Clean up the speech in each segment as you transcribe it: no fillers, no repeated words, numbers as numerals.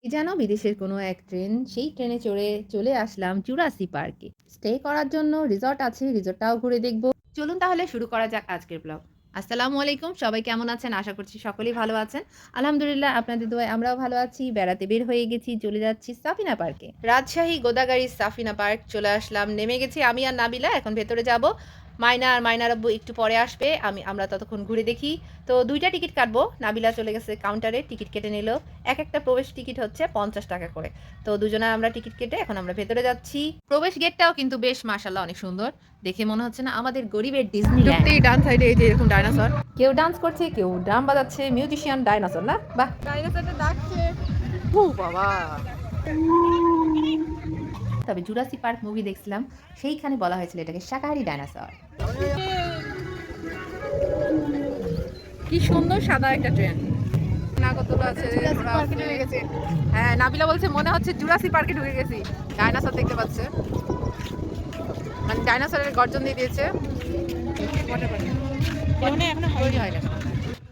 যেন বিদেশের কোনো এক ট্রেন, সেই ট্রেনে চড়ে চলে আসলাম জুরাসি পার্কে। স্টে করার জন্য রিসর্ট আছে, রিসর্টটাও ঘুরে দেখব। চলুন তাহলে শুরু করা যাক আজকের ব্লগ। আসসালামু আলাইকুম, সবাই কেমন আছেন? আশা করছি সকলেই ভালো আছেন। আলহামদুলিল্লাহ আপনাদের দোয়ায় আমরাও ভালো আছি। বেড়াতে বের হয়ে গেছি, চলে যাচ্ছি সাফিনা পার্কে। রাজশাহী গোদাগাড়ি সাফিনা পার্ক চলে আসলাম, নেমে গেছি আমি আর নাবিলা। এখন ভেতরে যাব। মাইনা আর মাইনার আব্বু একটু পরে আসবে, আমরা ততক্ষণ ঘুরে দেখি। তো ২টা টিকিট কাটবো। নাবিলা চলে গেছে কাউন্টারে, টিকিট কেটে নিল। এক একটা প্রবেশ টিকিট হচ্ছে ৫০ টাকা করে। তো দুজনে আমরা টিকিট কেটে এখন আমরা ভেতরে যাচ্ছি। প্রবেশ গেটটাও কিন্তু বেশ মাশাআল্লাহ অনেক সুন্দর। দেখে মনে হচ্ছে না আমাদের গরিবের ডিজনিল্যান্ড। ঢুকতেই ডান সাইডে এই যে এরকম ডাইনোসর, কেউ ডান্স করছে, কেউ ড্রাম বাজাচ্ছে, মিউজিশিয়ান ডাইনোসর না? বাহ, ডাইনোসরটা ডাকছে। ও বাবা! তবে জুরাসিক পার্ক মুভি দেখছিলাম, সেইখানে বলা হয়েছিল এটাকে শাকাহারি ডাইনোসর। কি সুন্দর সাদা একটা ট্রেন। নাগরদোলা আছে, পার্কে ঢুকে গেছে। হ্যাঁ, নাবিলা বলছে মনে হচ্ছে জুরাসিক পার্কে ঢুকে গেছি। ডাইনোসর দেখতে পাচ্ছে, মানে ডাইনোসরের গর্জন দিয়ে দিয়েছে। এখনো তৈরি হয় না।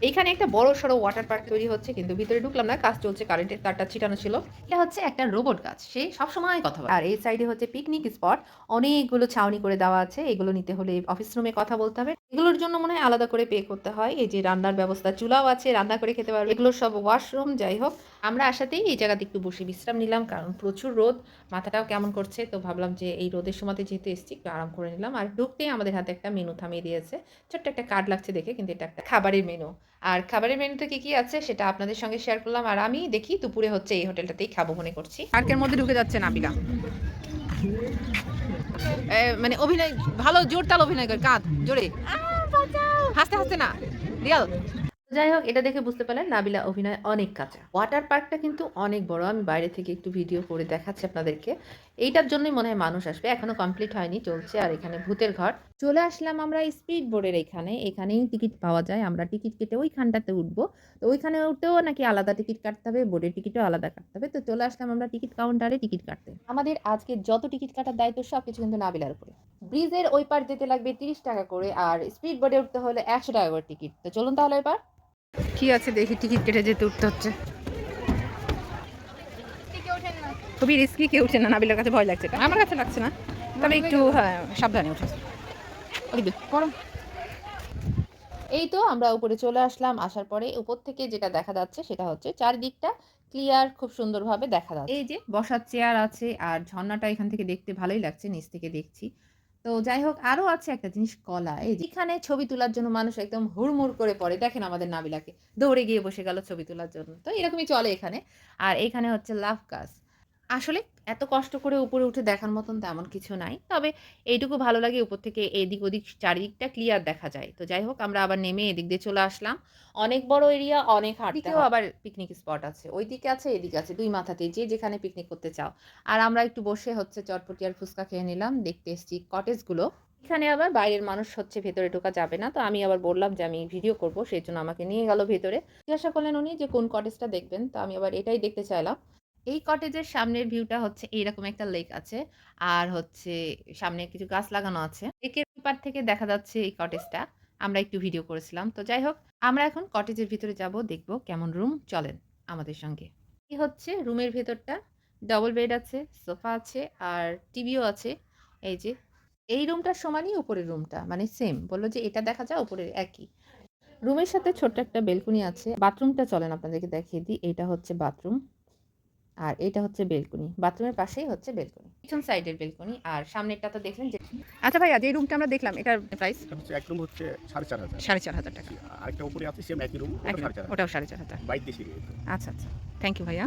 এইখানে একটা বড় সড়ো ওয়াটার পার্ক তৈরি হচ্ছে, কিন্তু ভিতরে ঢুকলাম না, কাজ চলছে, কারেন্টের তারটা ছিটানো ছিল। এটা হচ্ছে একটা রোবট গাছ, সে সবসময় কথা বলে। আর এই সাইডে হচ্ছে পিকনিক স্পট, অনেকগুলো ছাউনি করে দেওয়া আছে। এগুলো নিতে হলে অফিস রুমে কথা বলতে হবে। এগুলোর জন্য মনে হয় আলাদা করে পে করতে হয়। এই যে রান্নার ব্যবস্থা, চুলাও আছে, রান্না করে খেতে পারবে। এগুলো সব ওয়াশরুম। যাই হোক, আমরা আসাতেই এই জায়গাতে একটু বসে বিশ্রাম নিলাম, কারণ প্রচুর রোদ, মাথাটাও কেমন করছে। তো ভাবলাম যে এই রোদের সময়তে যেহেতু এসেছি, একটু আরাম করে নিলাম। আর ঢুকতেই আমাদের হাতে একটা মেনু থামিয়ে দিয়েছে। ছোট্ট একটা কার্ড লাগছে দেখে, কিন্তু এটা একটা খাবারের মেনু। আর খাবারের মেনুতে কি আছে সেটা আপনাদের সঙ্গে শেয়ার করলাম। আর আমি দেখি দুপুরে হচ্ছে এই হোটেলটাতেই খাবো মনে করছি। পার্কের মধ্যে ঢুকে যাচ্ছে নাবিলা, মানে অভিনয় ভালো, জোরতাল অভিনয় করে, কাঁধ জোরে, হাসতে হাসতে না, রিয়াল। যাই হোক, এটা দেখে বুঝতে পারলেন নাবিলা অভিনয় অনেক কাঁচা। ওয়াটার পার্কটা কিন্তু অনেক বড়, আমি বাইরে থেকে একটু ভিডিও করে দেখাচ্ছি আপনাদেরকে। এইটার জন্যই মনে হয় মানুষ আসবে, এখনো কমপ্লিট হয়নি, চলছে। আর এখানে ভূতের ঘর। চলে আসলাম আমরা স্পিড বোর্ডের এখানেই টিকিট পাওয়া যায়। আমরা টিকিট কেটে ওইখানটাতে উঠবো। তো ওইখানে উঠতেও নাকি আলাদা টিকিট কাটতে হবে, বোর্ডের টিকিটও আলাদা কাটতে হবে। তো চলে আসলাম আমরা টিকিট কাউন্টারে টিকিট কাটতে। আমাদের আজকে যত টিকিট কাটার দায়িত্ব সবকিছু কিন্তু নাবিলার উপরে। ব্রিজের ওই পার যেতে লাগবে ৩০ টাকা করে, আর স্পিড বোর্ডে উঠতে হলে ১০০ টাকা করে টিকিট। তো চলুন তাহলে এবার কি আছে দেখি, টিকিট কেটে যেতে উঠতে হচ্ছে। খুবই রিস্কি, কেউ উঠে না, নাবিলার কাছে ভয় লাগছে। আমার কাছে লাগছে না, তবে একটু হ্যাঁ সাবধানে উঠে। এই তো আমরা উপরে চলে আসলাম। আসার পরে উপর থেকে যেটা দেখা যাচ্ছে সেটা হচ্ছে চারিদিকটা ক্লিয়ার, খুব সুন্দরভাবে দেখা যাচ্ছে। এই যে বসার চেয়ার আছে, আর ঝর্ণাটা এখান থেকে দেখতে ভালোই লাগছে, নিচ থেকে দেখছি। তো যাই হোক, আরো আছে একটা জিনিস, কলা। এই যে এখানে ছবি তোলার জন্য মানুষ একদম হুড়মুড় করে পড়ে। দেখেন আমাদের নাবিলাকে দৌড়ে গিয়ে বসে গেল ছবি তোলার জন্য। তো এরকমই চলে এখানে। আর এখানে হচ্ছে লাভ গাছ। আসলে এত কষ্ট করে উপরে উঠে দেখার মতন তেমন কিছু নাই। তবে এইটুকু ভালো লাগে, উপর থেকে এদিক ওদিক চারিদিকটা ক্লিয়ার দেখা যায়। তো যাই হোক, আমরা আবার নেমে এদিক দিয়ে চলে আসলাম। অনেক বড় এরিয়া, অনেক হাঁটতে হয়। আবার পিকনিক স্পট আছে, ওইদিকে আছে এদিকে আছে, দুই মাথাতেই যে যেখানে পিকনিক করতে চাও। আর আমরা একটু বসে হচ্ছে চটপটি আর ফুচকা খেয়ে নিলাম, দেখতে এসেছি কটেজগুলো। এখানে আবার বাইরের মানুষ হচ্ছে, ভেতরে ঢোকা যাবে না। তো আমি আবার বললাম যে আমি ভিডিও করব, সেই জন্য আমাকে নিয়ে গেল ভেতরে। জিজ্ঞাসা করলেন উনি যে কোন কটেজটা দেখবেন, তো আমি আবার এটাই দেখতে চাইলাম। এই কটেজের সামনের ভিউটা হচ্ছে এইরকম, একটা লেক আছে, আর হচ্ছে সামনে কিছু গাছ লাগানো আছে। লেকের পার থেকে দেখা যাচ্ছে এই কটেজটা। আমরা একটু ভিডিও করেছিলাম। তো যাই হোক, আমরা এখন কটেজের ভিতরে যাব, দেখব কেমন রুম। চলেন আমাদের সঙ্গে। এই হচ্ছে রুমের ভেতরটা, ডবল বেড আছে, সোফা আছে, আর টিভিও আছে। এই যে এই রুমটার সমানই উপরের রুমটা, মানে সেম। বললো যে এটা দেখা যায় উপরের একই। রুমের সাথে ছোট্ট একটা বেলকনি আছে। বাথরুমটা চলেন আপনাদেরকে দেখিয়ে দিই। এটা হচ্ছে বাথরুম, আর এটা হচ্ছে বেলকনি। বাথরুমের পাশেই হচ্ছে বেলকনি, পিছন সাইডের বেলকনি। আর সামনেরটা তো দেখলেন যে। আচ্ছা ভাইয়া, যে রুমটা আমরা দেখলাম এটার প্রাইস হচ্ছে এক রুম হচ্ছে 4,500 4,500 টাকা। আরেকটা উপরে আছে সেম একই রুম, ওটাও 4,500। বাইক দেশি। আচ্ছা আচ্ছা, থ্যাংক ইউ ভাইয়া।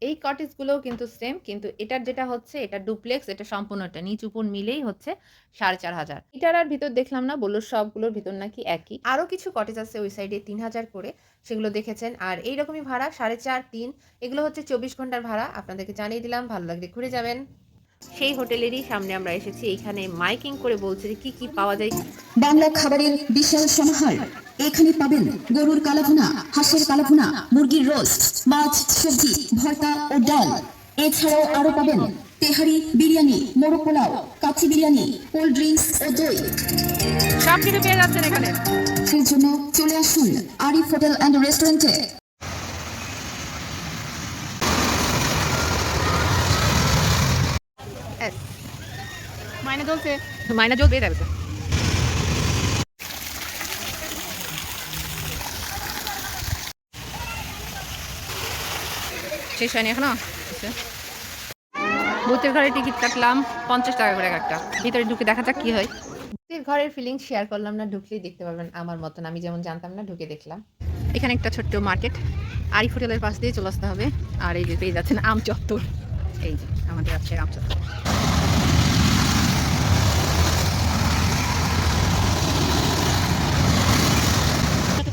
এই কটেজগুলোও কিন্তু সেম, কিন্তু এটার যেটা হচ্ছে এটা ডুপ্লেক্স, এটা সম্পূর্ণটা নিচ উপর মিলেই হচ্ছে 4,500। এটার আর ভিতর দেখলাম না, বললো সবগুলোর ভিতর নাকি একই। আরও কিছু কটেজ আছে ওই সাইডে 3,000 করে, সেগুলো দেখেছেন। আর এইরকমই ভাড়া 4.5, 3, এগুলো হচ্ছে 24 ঘন্টার ভাড়া। আপনাদেরকে জানিয়ে দিলাম, ভালো লাগলে ঘুরে যাবেন। সেই হোটেলেরই সামনে আমরা এসেছি। এইখানে মাইকিং করে বলছে যে কি কি পাওয়া যায়। বাংলা খাবারের বিশাল সমাহার। এখানে পাবেন গরুর কালাভুনা, হাঁসের কালাভুনা, মুরগির রোস্ট, মাছ, সবজি, ভর্তা ও ডাল। এছাড়াও আরো পাবেন তেহারি, বিরিয়ানি, মোরগ পোলাও, কাচ্চি বিরিয়ানি, কোল্ড ড্রিঙ্কস ও দই। সব কিছু পেয়ে যাচ্ছেন এখানে। সেই জন্য চলে আসুন আরিফ হোটেল অ্যান্ড রেস্টুরেন্টে। মাইনা জ্বলছে। মাইনা জ্বলবে যাবে তো। শেষ হয়নি এখনো। আচ্ছা। ভূতের ঘরে টিকিট কাটলাম 50 টাকা করে একটা। ভিতরে ঢুকে দেখা যাক কি হয়। ভূতের ঘরের ফিলিং শেয়ার করলাম না, ঢুকলেই দেখতে পারবেন আমার মতন। আমি যেমন জানতাম না, ঢুকে দেখলাম। এখানে একটা ছোট্ট মার্কেট, আরিফ হোটেলের পাশ দিয়ে চলে আসতে হবে। আর এই যে পেয়ে যাচ্ছেন আম চত্বর, এই যে আমাদের আছে আম চত্বর।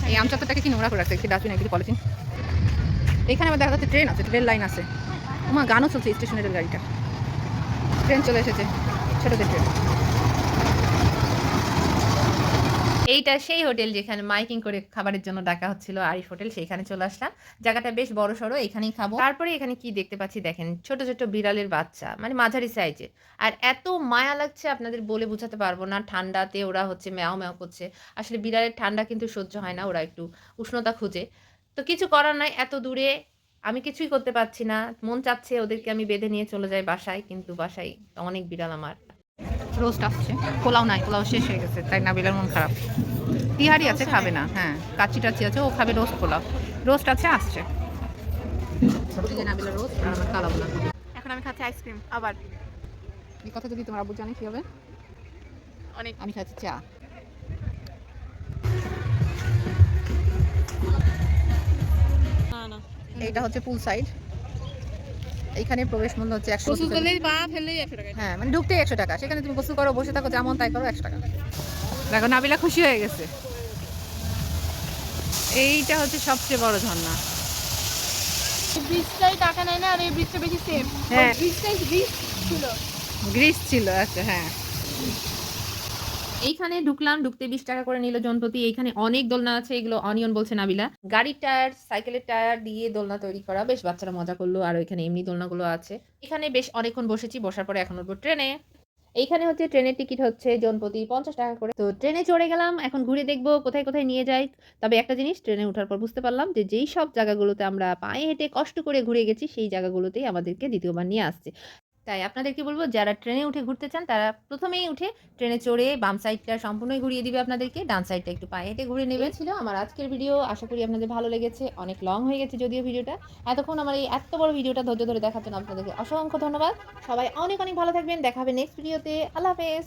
এই আম চত্বরটাকে কি নোংরা করে রাখছে, একটি ডাস্টবিন একটি পলিথিন। এখানে আমার দেখা যাচ্ছে ট্রেন আছে, রেল লাইন আছে। আমার গানও চলছে স্টেশনের গাড়িটা। ট্রেন চলে এসেছে, ছোটদের ট্রেন। এইটা সেই হোটেল যেখানে মাইকিং করে খাবারের জন্য ডাকা হচ্ছিল, আরিফ হোটেল। সেইখানে চলে আসলাম। জায়গাটা বেশ বড় সড়ো, এখানেই খাবো। তারপরে এখানে কি দেখতে পাচ্ছি দেখেন, ছোট ছোট বিড়ালের বাচ্চা, মানে মাঝারি সাইজের। আর এত মায়া লাগছে আপনাদের বলে বোঝাতে পারবো না। ঠান্ডাতে ওরা হচ্ছে ম্যাও ম্যাও করছে। আসলে বিড়ালের ঠান্ডা কিন্তু সহ্য হয় না, ওরা একটু উষ্ণতা খুঁজে। তো কিছু করার নাই, এত দূরে আমি কিছুই করতে পারছি না। মন চাচ্ছে ওদেরকে আমি বেঁধে নিয়ে চলে যাই বাসায়, কিন্তু বাসায় অনেক বিড়াল আমার। রোস্ট আসছে, পোলাও নাই, পোলাও শেষ হয়ে গেছে, তাই নাবিলার মন খারাপ। তিহারি আছে, খাবে না। হ্যাঁ, কাচ্চি টাচ্চি আছে, ও খাবে রোস্ট পোলাও। রোস্ট আছে, আসছে। এই যে নাবিলার রোস্ট আর আমার কালা বোনা। এখন আমি খাচ্ছি আইসক্রিম আবার। এই কথা যদি তোমার আব্বু জানে কি হবে? অনেক। আমি খাচ্ছি চা। না না। এইটা হচ্ছে পুল সাইড। এইখানে প্রবেশ মূল্য হচ্ছে 100 গোসল করলেই পা ফেললেই 100 টাকা। হ্যাঁ, মানে ঢুকতেই 100 টাকা। সেখানে তুমি গোসল করো, বসে থাকো, যেমন তাই করো, 100 টাকা। দেখো নাবিলা খুশি হয়ে গেছে। এইটা হচ্ছে সবচেয়ে বড় ঝর্ণা। এই ব্রিজটাই টাকা নেয় না, আর এই ব্রিজটা বেশি সেফ। হ্যাঁ। ব্রিজটাই ব্রিজ ছিল। গ্রিস ছিল, আচ্ছা হ্যাঁ। এইখানে ঢুকলাম, ঢুকতে 20 টাকা করে নিল জনপ্রতি। এইখানে অনেক দোলনা আছে, এগুলো অনিয়ন বলছে নাবিলা। গাড়ির টায়ার, সাইকেলের টায়ার দিয়ে দোলনা তৈরি করা, বেশ বাচ্চারা মজা করলো। আর এখানে এমনি দোলনাগুলো আছে। এখানে বেশ অনেকক্ষণ বসেছি, বসার পরে এখন উঠবো ট্রেনে। এইখানে হচ্ছে ট্রেনের টিকিট হচ্ছে জনপ্রতি 50 টাকা করে। তো ট্রেনে চড়ে গেলাম, এখন ঘুরে দেখবো কোথায় কোথায় নিয়ে যায়। তবে একটা জিনিস ট্রেনে ওঠার পর বুঝতে পারলাম যে যেই সব জায়গাগুলোতে আমরা পায়ে হেঁটে কষ্ট করে ঘুরে গেছি, সেই জায়গাগুলোতেই আমাদেরকে দ্বিতীয়বার নিয়ে আসছে। তাই আপনাদেরকে বলবো, যারা ট্রেনে উঠে ঘুরতে চান তারা প্রথমেই উঠে ট্রেনে চড়ে বাম সাইডটা সম্পূর্ণই ঘুরিয়ে দিবে আপনাদেরকে, ডান সাইডটা একটু পায়ে হেঁটে ঘুরে নেবে। ছিল আমার আজকের ভিডিও, আশা করি আপনাদের ভালো লেগেছে। অনেক লং হয়ে গেছে যদিও ভিডিওটা। এতক্ষণ আমার এই এত বড় ভিডিওটা ধৈর্য ধরে দেখার জন্য আপনাদেরকে অসংখ্য ধন্যবাদ। সবাই অনেক অনেক ভালো থাকবেন, দেখা হবে নেক্সট ভিডিওতে। আল্লাহ হাফেজ।